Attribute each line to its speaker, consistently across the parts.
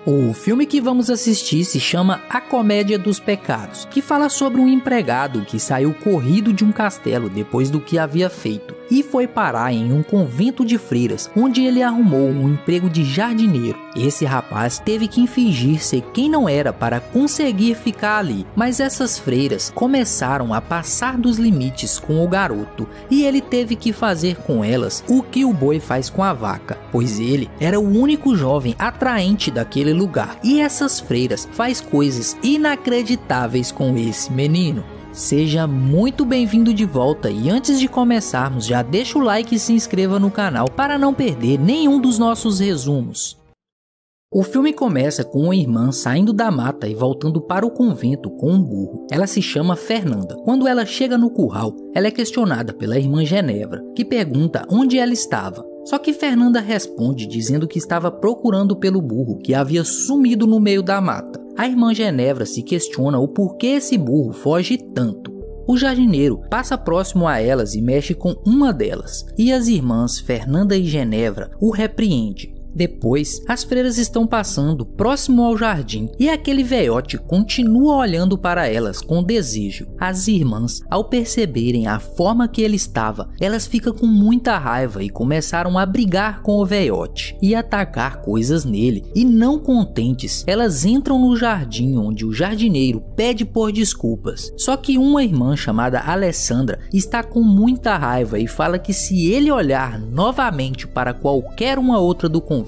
Speaker 1: O filme que vamos assistir se chama A Comédia dos Pecados, que fala sobre um empregado que saiu corrido de um castelo depois do que havia feito e foi parar em um convento de freiras, onde ele arrumou um emprego de jardineiro. Esse rapaz teve que fingir ser quem não era para conseguir ficar ali, mas essas freiras começaram a passar dos limites com o garoto e ele teve que fazer com elas o que o boi faz com a vaca, pois ele era o único jovem atraente daquele lugar e essas freiras faz coisas inacreditáveis com esse menino. Seja muito bem-vindo de volta e antes de começarmos já deixa o like e se inscreva no canal para não perder nenhum dos nossos resumos. O filme começa com uma irmã saindo da mata e voltando para o convento com um burro. Ela se chama Fernanda. Quando ela chega no curral, ela é questionada pela irmã Genevra, que pergunta onde ela estava. Só que Fernanda responde dizendo que estava procurando pelo burro que havia sumido no meio da mata. A irmã Genevra se questiona o porquê esse burro foge tanto. O jardineiro passa próximo a elas e mexe com uma delas, e as irmãs Fernanda e Genevra o repreendem. Depois, as freiras estão passando próximo ao jardim e aquele velhote continua olhando para elas com desejo. As irmãs, ao perceberem a forma que ele estava, elas ficam com muita raiva e começaram a brigar com o velhote e atacar coisas nele. E não contentes, elas entram no jardim onde o jardineiro pede por desculpas. Só que uma irmã chamada Alessandra está com muita raiva e fala que se ele olhar novamente para qualquer uma outra do convento,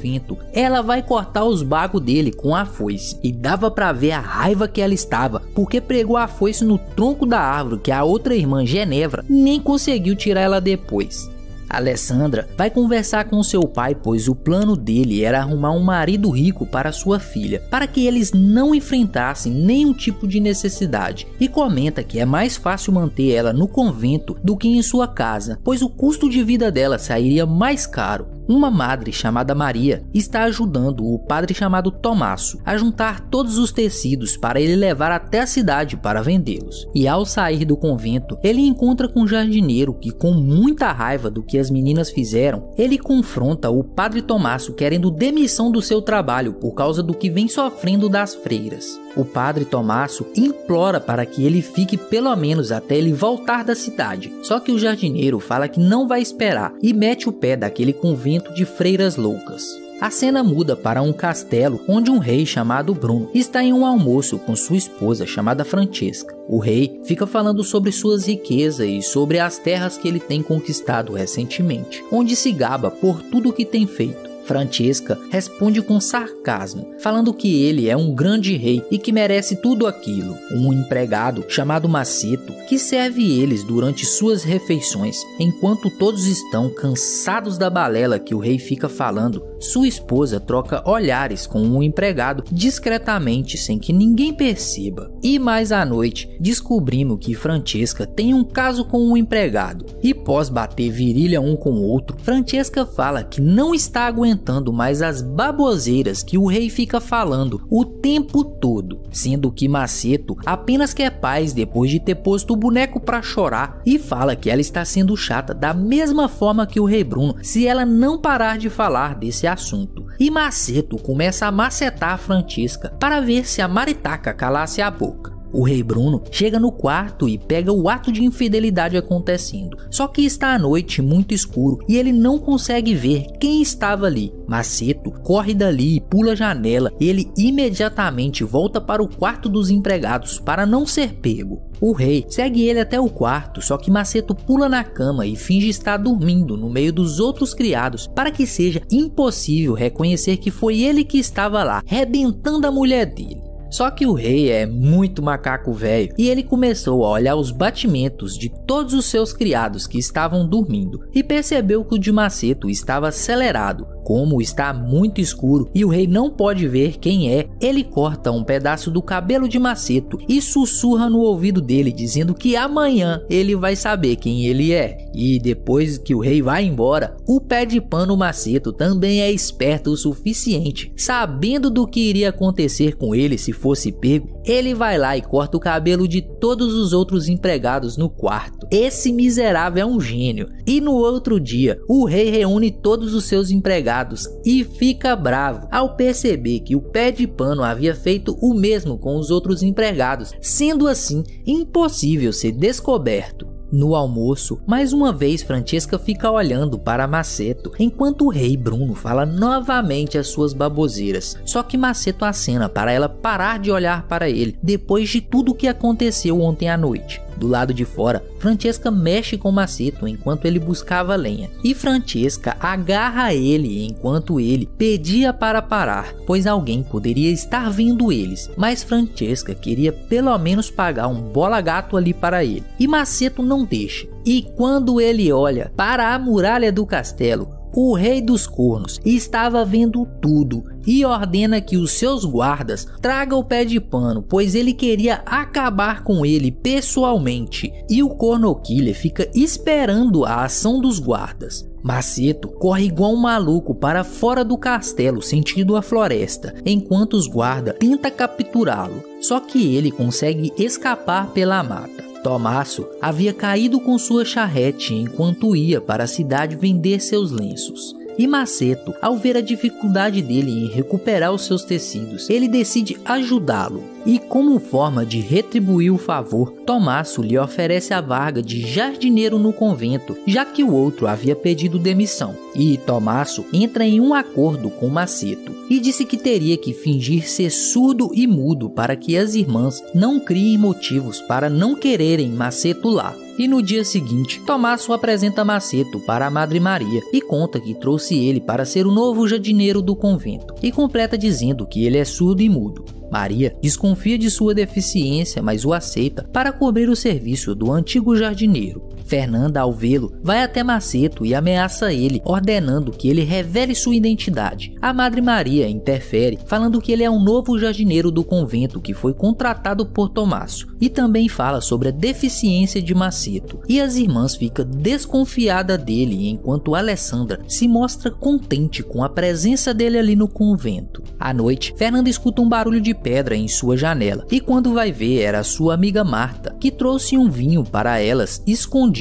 Speaker 1: ela vai cortar os bagos dele com a foice. E dava pra ver a raiva que ela estava, porque pregou a foice no tronco da árvore que a outra irmã Genevra nem conseguiu tirar ela depois. Alessandra vai conversar com seu pai, pois o plano dele era arrumar um marido rico para sua filha, para que eles não enfrentassem nenhum tipo de necessidade, e comenta que é mais fácil manter ela no convento do que em sua casa, pois o custo de vida dela sairia mais caro. Uma madre chamada Maria está ajudando o padre chamado Tomasso a juntar todos os tecidos para ele levar até a cidade para vendê-los. E ao sair do convento, ele encontra com um jardineiro que, com muita raiva do que as meninas fizeram, ele confronta o padre Tomasso querendo demissão do seu trabalho por causa do que vem sofrendo das freiras. O padre Tomasso implora para que ele fique pelo menos até ele voltar da cidade. Só que o jardineiro fala que não vai esperar e mete o pé daquele convento de freiras loucas. A cena muda para um castelo onde um rei chamado Bruno está em um almoço com sua esposa chamada Francesca. O rei fica falando sobre suas riquezas e sobre as terras que ele tem conquistado recentemente, onde se gaba por tudo que tem feito. Francesca responde com sarcasmo, falando que ele é um grande rei e que merece tudo aquilo. Um empregado chamado Maceto que serve eles durante suas refeições, enquanto todos estão cansados da balela que o rei fica falando. Sua esposa troca olhares com um empregado discretamente sem que ninguém perceba. E mais à noite, descobrimos que Francesca tem um caso com um empregado. E pós bater virilha um com o outro, Francesca fala que não está aguentando mais as baboseiras que o rei fica falando o tempo todo, sendo que Maceto apenas quer paz depois de ter posto o boneco pra chorar e fala que ela está sendo chata da mesma forma que o rei Bruno se ela não parar de falar desse assunto. E Maceto começa a macetar a Francesca para ver se a maritaca calasse a boca. O rei Bruno chega no quarto e pega o ato de infidelidade acontecendo, só que está à noite muito escuro e ele não consegue ver quem estava ali. Maceto corre dali e pula a janela e ele imediatamente volta para o quarto dos empregados para não ser pego. O rei segue ele até o quarto, só que Maceto pula na cama e finge estar dormindo no meio dos outros criados para que seja impossível reconhecer que foi ele que estava lá, rebentando a mulher dele. Só que o rei é muito macaco velho e ele começou a olhar os batimentos de todos os seus criados que estavam dormindo e percebeu que o de Maceto estava acelerado. Como está muito escuro e o rei não pode ver quem é, ele corta um pedaço do cabelo de Maceto e sussurra no ouvido dele dizendo que amanhã ele vai saber quem ele é. E depois que o rei vai embora, o pé de pano Maceto também é esperto o suficiente. Sabendo do que iria acontecer com ele se fosse pego, ele vai lá e corta o cabelo de todos os outros empregados no quarto. Esse miserável é um gênio. E no outro dia, o rei reúne todos os seus empregados empregados e fica bravo ao perceber que o pé de pano havia feito o mesmo com os outros empregados, sendo assim impossível ser descoberto. No almoço, mais uma vez Francesca fica olhando para Maceto, enquanto o rei Bruno fala novamente as suas baboseiras. Só que Maceto acena para ela parar de olhar para ele, depois de tudo o que aconteceu ontem à noite. Do lado de fora, Francesca mexe com Maceto enquanto ele buscava lenha, e Francesca agarra ele enquanto ele pedia para parar, pois alguém poderia estar vendo eles, mas Francesca queria pelo menos pagar um bola-gato ali para ele, e Maceto não deixa. E quando ele olha para a muralha do castelo, o rei dos cornos estava vendo tudo e ordena que os seus guardas tragam o pé de pano, pois ele queria acabar com ele pessoalmente. E o Corno Killer fica esperando a ação dos guardas. Maceto corre igual um maluco para fora do castelo, sentido a floresta, enquanto os guardas tentam capturá-lo. Só que ele consegue escapar pela mata. Tommaso havia caído com sua charrete enquanto ia para a cidade vender seus lenços. E Maceto, ao ver a dificuldade dele em recuperar os seus tecidos, ele decide ajudá-lo. E como forma de retribuir o favor, Tommaso lhe oferece a vaga de jardineiro no convento, já que o outro havia pedido demissão. E Tommaso entra em um acordo com Maceto e disse que teria que fingir ser surdo e mudo para que as irmãs não criem motivos para não quererem Maceto lá. E no dia seguinte, Tommaso apresenta Maceto para a Madre Maria e conta que trouxe ele para ser o novo jardineiro do convento, e completa dizendo que ele é surdo e mudo. Maria desconfia de sua deficiência, mas o aceita para cobrir o serviço do antigo jardineiro. Fernanda, ao vê-lo, vai até Maceto e ameaça ele, ordenando que ele revele sua identidade. A Madre Maria interfere, falando que ele é um novo jardineiro do convento que foi contratado por Tommaso, e também fala sobre a deficiência de Maceto. E as irmãs ficam desconfiadas dele, enquanto Alessandra se mostra contente com a presença dele ali no convento. À noite, Fernanda escuta um barulho de pedra em sua janela, e quando vai ver, era sua amiga Marta, que trouxe um vinho para elas escondido.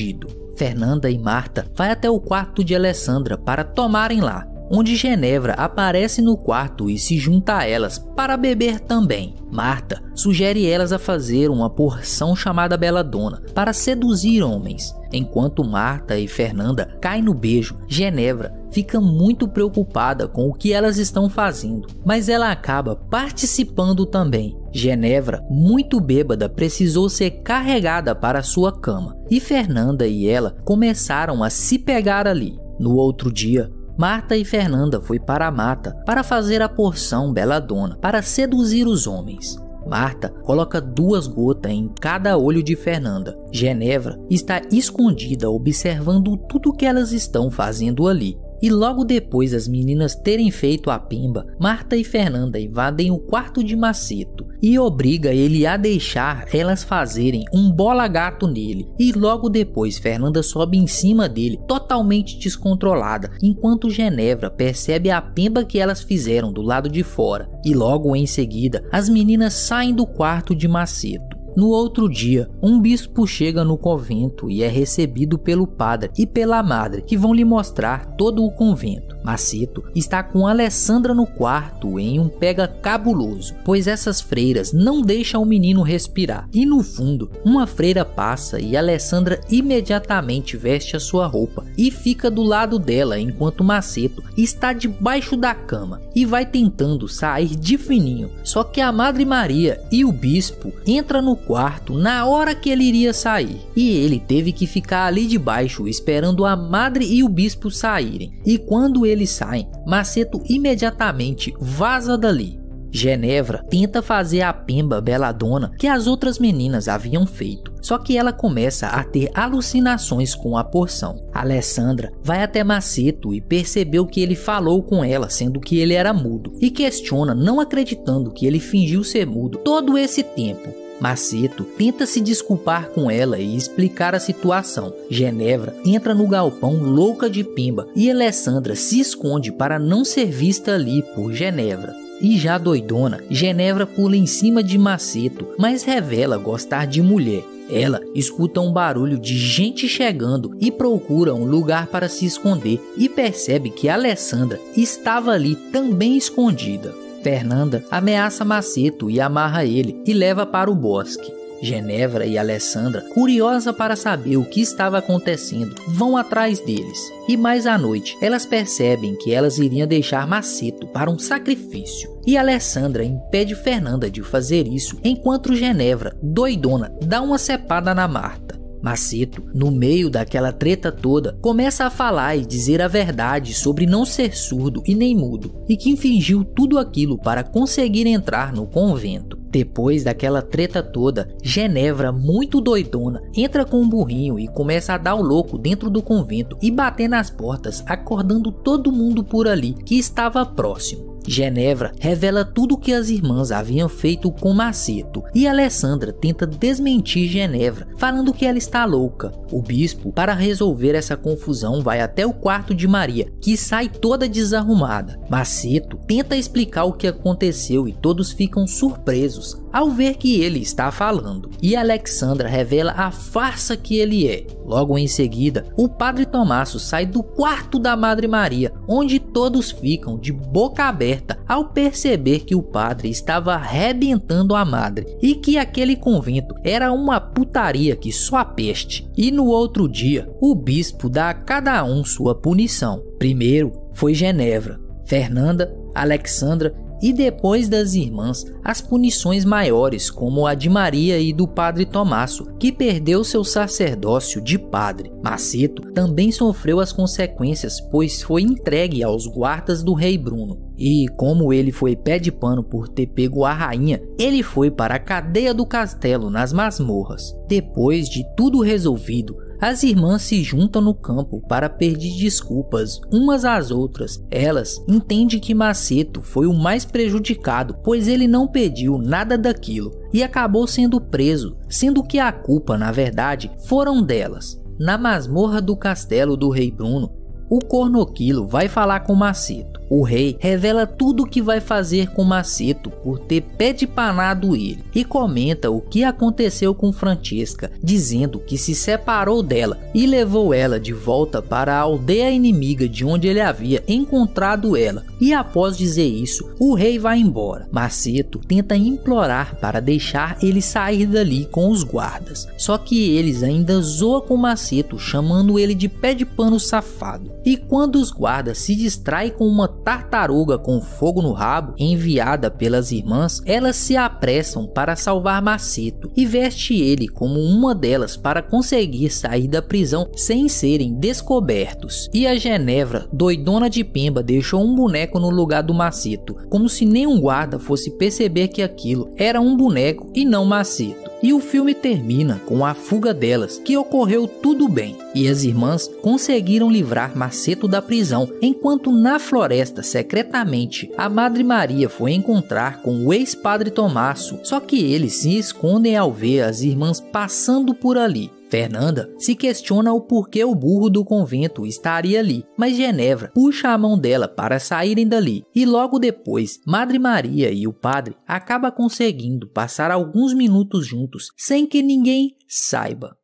Speaker 1: Fernanda e Marta vai até o quarto de Alessandra para tomarem lá, onde Genevra aparece no quarto e se junta a elas para beber também. Marta sugere elas a fazer uma porção chamada Belladonna para seduzir homens. Enquanto Marta e Fernanda caem no beijo, Genevra fica muito preocupada com o que elas estão fazendo, mas ela acaba participando também. Genevra, muito bêbada, precisou ser carregada para sua cama, e Fernanda e ela começaram a se pegar ali. No outro dia, Marta e Fernanda foi para a mata para fazer a porção Belladonna para seduzir os homens. Marta coloca 2 gotas em cada olho de Fernanda. Genevra está escondida observando tudo que elas estão fazendo ali. E logo depois das meninas terem feito a pimba, Marta e Fernanda invadem o quarto de Maceto e obriga ele a deixar elas fazerem um bola-gato nele. E logo depois Fernanda sobe em cima dele totalmente descontrolada, enquanto Genevra percebe a pimba que elas fizeram do lado de fora. E logo em seguida as meninas saem do quarto de Maceto. No outro dia, um bispo chega no convento e é recebido pelo padre e pela madre, que vão lhe mostrar todo o convento. Maceto está com Alessandra no quarto em um pega cabuloso, pois essas freiras não deixam o menino respirar. E no fundo, uma freira passa e Alessandra imediatamente veste a sua roupa e fica do lado dela enquanto Maceto está debaixo da cama e vai tentando sair de fininho. Só que a Madre Maria e o bispo entram no quarto na hora que ele iria sair, e ele teve que ficar ali debaixo esperando a madre e o bispo saírem. E quando eles saem, Maceto imediatamente vaza dali. Genevra tenta fazer a pemba Belladonna que as outras meninas haviam feito, só que ela começa a ter alucinações com a porção. Alessandra vai até Maceto e percebeu que ele falou com ela, sendo que ele era mudo, e questiona, não acreditando que ele fingiu ser mudo todo esse tempo. Maceto tenta se desculpar com ela e explicar a situação. Genevra entra no galpão louca de pimba e Alessandra se esconde para não ser vista ali por Genevra. E já doidona, Genevra pula em cima de Maceto, mas revela gostar de mulher. Ela escuta um barulho de gente chegando e procura um lugar para se esconder e percebe que Alessandra estava ali também escondida. Fernanda ameaça Maceto e amarra ele e leva para o bosque. Genevra e Alessandra, curiosa para saber o que estava acontecendo, vão atrás deles. E mais à noite, elas percebem que elas iriam deixar Maceto para um sacrifício. E Alessandra impede Fernanda de fazer isso, enquanto Genevra, doidona, dá uma cepada na Marta. Maceto, no meio daquela treta toda, começa a falar e dizer a verdade sobre não ser surdo e nem mudo, e que fingiu tudo aquilo para conseguir entrar no convento. Depois daquela treta toda, Genevra, muito doidona, entra com um burrinho e começa a dar o louco dentro do convento e bater nas portas, acordando todo mundo por ali que estava próximo. Genevra revela tudo o que as irmãs haviam feito com Maceto e Alessandra tenta desmentir Genevra, falando que ela está louca. O bispo, para resolver essa confusão, vai até o quarto de Maria, que sai toda desarrumada. Maceto tenta explicar o que aconteceu e todos ficam surpresos ao ver que ele está falando. E Alexandra revela a farsa que ele é. Logo em seguida, o padre Tomasso sai do quarto da Madre Maria, onde todos ficam de boca aberta ao perceber que o padre estava arrebentando a madre e que aquele convento era uma putaria que só a peste. E no outro dia, o bispo dá a cada um sua punição. Primeiro foi Genevra, Fernanda, Alexandra e depois das irmãs, as punições maiores, como a de Maria e do padre Tomasso, que perdeu seu sacerdócio de padre. Maceto também sofreu as consequências, pois foi entregue aos guardas do rei Bruno. E como ele foi pé de pano por ter pego a rainha, ele foi para a cadeia do castelo nas masmorras. Depois de tudo resolvido, as irmãs se juntam no campo para pedir desculpas umas às outras. Elas entendem que Maceto foi o mais prejudicado, pois ele não pediu nada daquilo e acabou sendo preso, sendo que a culpa, na verdade, foram delas. Na masmorra do castelo do rei Bruno, o Cornoquilo vai falar com Maceto. O rei revela tudo o que vai fazer com Maceto por ter pé-de-panado ele e comenta o que aconteceu com Francesca, dizendo que se separou dela e levou ela de volta para a aldeia inimiga de onde ele havia encontrado ela. E após dizer isso, o rei vai embora. Maceto tenta implorar para deixar ele sair dali com os guardas, só que eles ainda zoam com Maceto, chamando ele de pé de pano safado. E quando os guardas se distraem com uma tartaruga com fogo no rabo, enviada pelas irmãs, elas se apressam para salvar Maceto e veste ele como uma delas para conseguir sair da prisão sem serem descobertos. E a Genevra, doidona de pemba, deixou um boneco no lugar do Maceto, como se nenhum guarda fosse perceber que aquilo era um boneco e não Maceto. E o filme termina com a fuga delas, que ocorreu tudo bem, e as irmãs conseguiram livrar Maceto da prisão, enquanto na floresta, secretamente, a Madre Maria foi encontrar com o ex-padre Tomasso, só que eles se escondem ao ver as irmãs passando por ali. Fernanda se questiona o porquê o burro do convento estaria ali, mas Genevra puxa a mão dela para saírem dali, e logo depois, Madre Maria e o padre acabam conseguindo passar alguns minutos juntos sem que ninguém saiba.